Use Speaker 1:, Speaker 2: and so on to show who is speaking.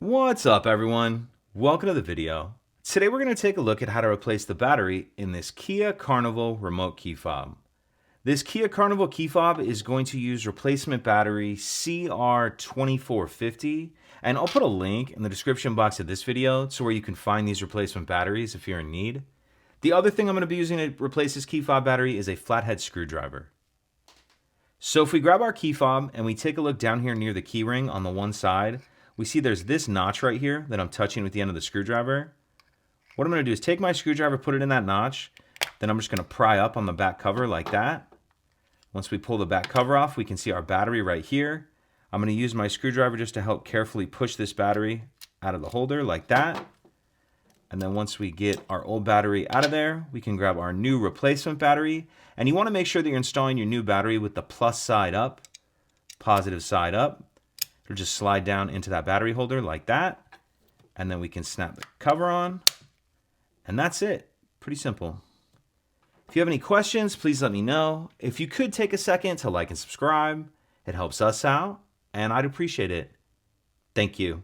Speaker 1: What's up, everyone? Welcome to the video. Today we're going to take a look at how to replace the battery in this Kia Carnival remote key fob. This Kia Carnival key fob is going to use replacement battery CR2450, and I'll put a link in the description box of this video so where you can find these replacement batteries if you're in need. The other thing I'm going to be using to replace this key fob battery is a flathead screwdriver. So if we grab our key fob and we take a look down here near the key ring on the one side, we see there's this notch right here that I'm touching with the end of the screwdriver. What I'm going to do is take my screwdriver, put it in that notch, then I'm just going to pry up on the back cover like that. Once we pull the back cover off, we can see our battery right here. I'm going to use my screwdriver just to help carefully push this battery out of the holder like that. And then once we get our old battery out of there, we can grab our new replacement battery. And you want to make sure that you're installing your new battery with the plus side up, positive side up. It'll just slide down into that battery holder like that. And then we can snap the cover on. And that's it. Pretty simple. If you have any questions, please let me know. If you could take a second to like and subscribe, it helps us out, and I'd appreciate it. Thank you.